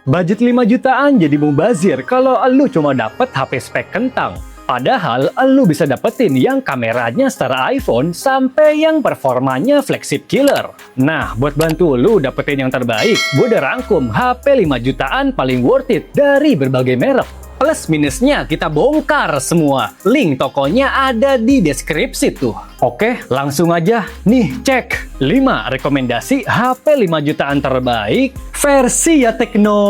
Budget 5 jutaan jadi mubazir kalau elu cuma dapet HP spek kentang. Padahal elu bisa dapetin yang kameranya setara iPhone sampai yang performanya flagship killer. Nah, buat bantu lu dapetin yang terbaik, gue udah rangkum HP 5 jutaan paling worth it dari berbagai merek. Plus minusnya kita bongkar semua. Link tokonya ada di deskripsi tuh. Oke, langsung aja. Nih, cek 5 rekomendasi HP 5 jutaan terbaik versi ya Tekno.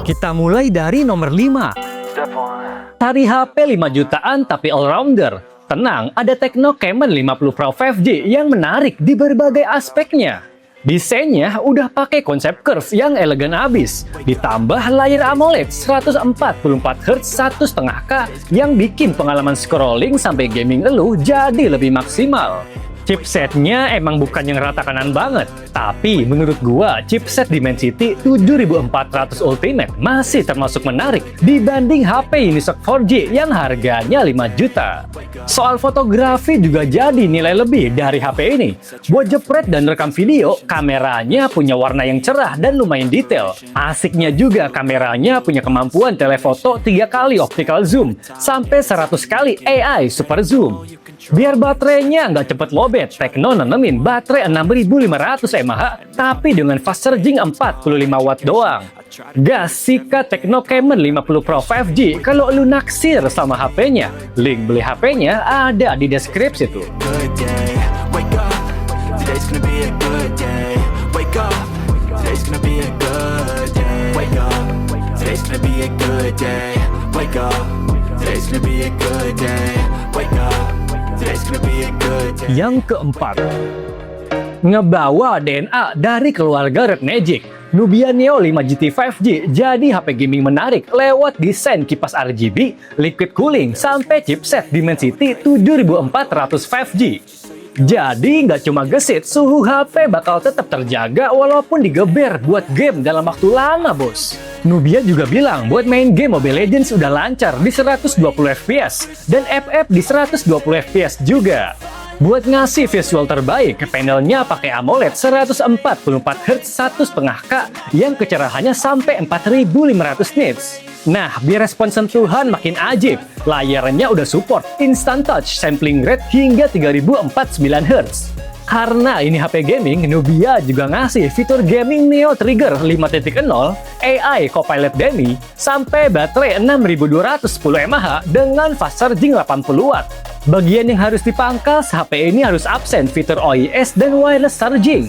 Kita mulai dari nomor 5. Cari HP 5 jutaan tapi all-rounder. Tenang, ada Tecno Camon 50 Pro 5G yang menarik di berbagai aspeknya. Desainnya udah pakai konsep curve yang elegan abis. Ditambah layar AMOLED 144Hz 1,5K yang bikin pengalaman scrolling sampai gaming elu jadi lebih maksimal. Chipsetnya emang bukan yang rata kanan banget, tapi menurut gua chipset Dimensity 7400 Ultimate masih termasuk menarik dibanding HP Unisoc 4G yang harganya 5 juta. Soal fotografi juga jadi nilai lebih dari HP ini. Buat jepret dan rekam video, kameranya punya warna yang cerah dan lumayan detail. Asiknya juga kameranya punya kemampuan telefoto 3 kali optical zoom sampai 100 kali AI super zoom. Biar baterainya nggak cepet lowbat, Tecno nanemin baterai 6500 mAh tapi dengan fast charging 45 watt doang. Gas sikat Tecno Camon 50 Pro 5G kalau lu naksir sama HP-nya. Link beli HP-nya ada di deskripsi tuh. Yang keempat, ngebawa DNA dari keluarga Red Magic. Nubia Neo 5 GT 5G jadi HP gaming menarik lewat desain kipas RGB, liquid cooling, sampai chipset Dimensity 7400 5G. Jadi nggak cuma gesit, suhu HP bakal tetap terjaga walaupun digeber buat game dalam waktu lama, bos. Nubia juga bilang buat main game Mobile Legends udah lancar di 120 fps dan FF di 120 fps juga. Buat ngasih visual terbaik, panelnya pakai AMOLED 144Hz 1,5K yang kecerahannya sampai 4500 nits. Nah, biar respon sentuhan makin ajib, layarnya udah support instant touch sampling rate hingga 3049 Hz. Karena ini HP gaming, Nubia juga ngasih fitur gaming Neo Trigger 5.0, AI Copilot Demi, sampai baterai 6210 mAh dengan fast charging 80 watt. Bagian yang harus dipangkas, HP ini harus absen fitur OIS dan wireless charging.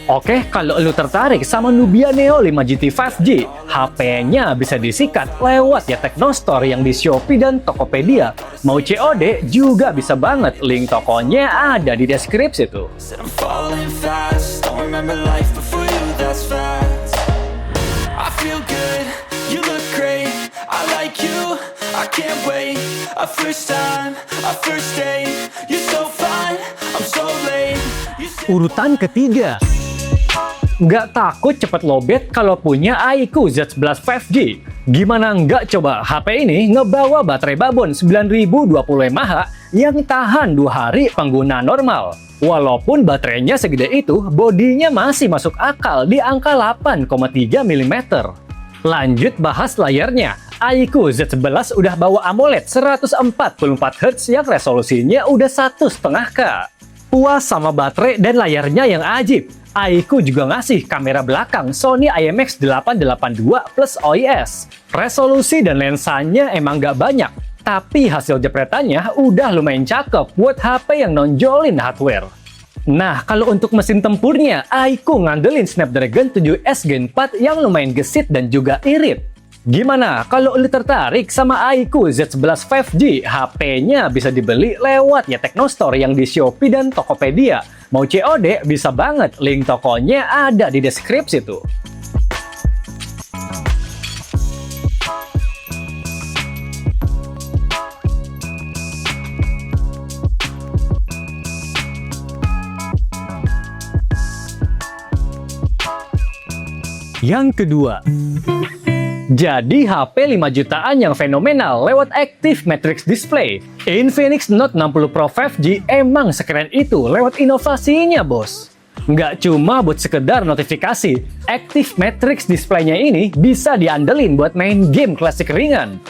Oke, kalau lu tertarik sama Nubia Neo 5 GT 5G, HP-nya bisa disikat lewat ya Tecno Store yang di Shopee dan Tokopedia. Mau COD juga bisa banget, link tokonya ada di deskripsi tuh. Urutan ketiga, nggak takut cepet lowbat kalau punya iQOO Z11 5G. Gimana nggak coba HP ini ngebawa baterai babon 9020 mAh yang tahan 2 hari penggunaan normal. Walaupun baterainya segede itu, bodinya masih masuk akal di angka 8,3 mm. Lanjut bahas layarnya. iQOO Z11 udah bawa AMOLED 144Hz yang resolusinya udah 1,5K. Puas sama baterai dan layarnya yang ajib, iQOO juga ngasih kamera belakang Sony IMX882 plus OIS. Resolusi dan lensanya emang gak banyak, tapi hasil jepretannya udah lumayan cakep buat HP yang nonjolin hardware. Nah, kalau untuk mesin tempurnya, iQOO ngandelin Snapdragon 7S Gen 4 yang lumayan gesit dan juga irit. Gimana kalau lu tertarik sama iQOO Z11 5G? HP-nya bisa dibeli lewat ya Tecno Store yang di Shopee dan Tokopedia. Mau COD bisa banget, link tokonya ada di deskripsi tuh. Yang kedua, jadi HP 5 jutaan yang fenomenal lewat Active Matrix Display. Infinix Note 60 Pro 5G emang sekeren itu lewat inovasinya, bos. Nggak cuma buat sekedar notifikasi, Active Matrix display-nya ini bisa diandelin buat main game klasik ringan.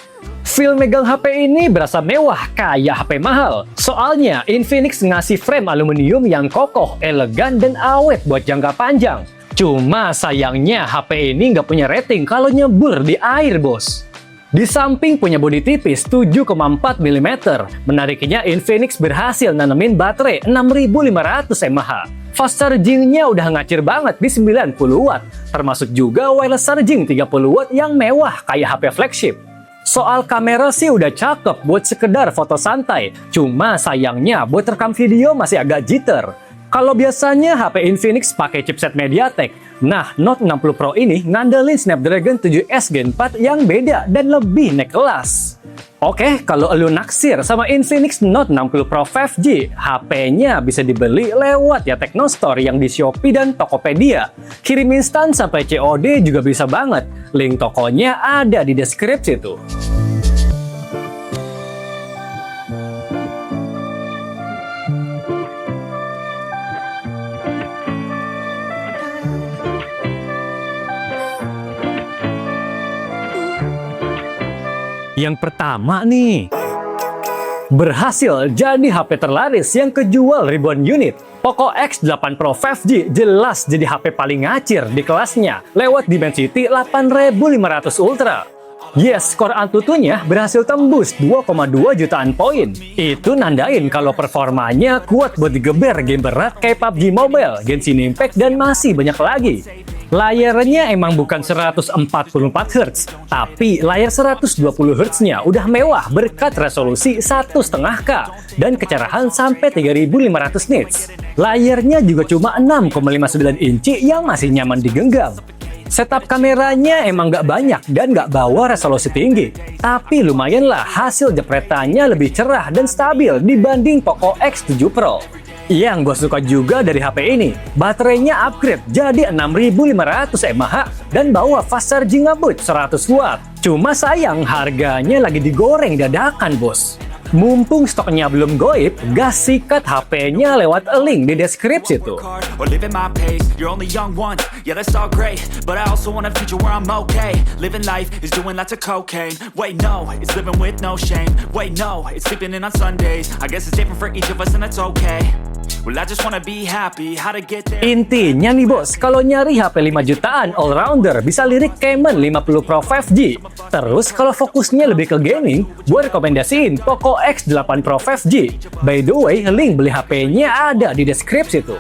Feel megang HP ini berasa mewah kayak HP mahal. Soalnya Infinix ngasih frame aluminium yang kokoh, elegan, dan awet buat jangka panjang. Cuma sayangnya HP ini nggak punya rating kalau nyebur di air, bos. Di samping punya bodi tipis 7,4 mm, menariknya Infinix berhasil nanemin baterai 6500 mAh. Fast charging-nya udah ngacir banget di 90 watt, termasuk juga wireless charging 30 watt yang mewah kayak HP flagship. Soal kamera sih udah cakep buat sekedar foto santai, cuma sayangnya buat rekam video masih agak jitter. Kalau biasanya HP Infinix pakai chipset MediaTek, nah Note 60 Pro ini ngandelin Snapdragon 7S Gen 4 yang beda dan lebih naik kelas. Oke, kalau lu naksir sama Infinix Note 60 Pro 5G, HP-nya bisa dibeli lewat ya Teknostore yang di Shopee dan Tokopedia. Kirim instan sampai COD juga bisa banget. Link tokonya ada di deskripsi tuh. Yang pertama nih, berhasil jadi HP terlaris yang kejual ribuan unit. Poco X8 Pro 5G jelas jadi HP paling ngacir di kelasnya lewat Dimensity 8500 Ultra. Yes, core Antutunya berhasil tembus 2,2 jutaan poin. Itu nandain kalau performanya kuat buat digeber game berat kayak PUBG Mobile, Genshin Impact, dan masih banyak lagi. Layarnya emang bukan 144 Hz, tapi layar 120 Hz-nya udah mewah berkat resolusi 1,5K dan kecerahan sampai 3500 nits. Layarnya juga cuma 6,59 inci yang masih nyaman digenggam. Setup kameranya emang nggak banyak dan nggak bawa resolusi tinggi, tapi lumayan lah hasil jepretannya lebih cerah dan stabil dibanding Poco X7 Pro. Yang gue suka juga dari HP ini, baterainya upgrade jadi 6500 mAh dan bawa fast charging ngebut 100 watt. Cuma sayang harganya lagi digoreng dadakan, bos. Mumpung stoknya belum goib, gas sikat HP-nya lewat link di deskripsi tuh. Intinya nih bos, kalau nyari HP 5 jutaan all-rounder bisa lirik Camon 50 Pro 5G. Terus kalau fokusnya lebih ke gaming, gue rekomendasiin Poco X8 Pro 5G. By the way, link beli HP-nya ada di deskripsi tuh.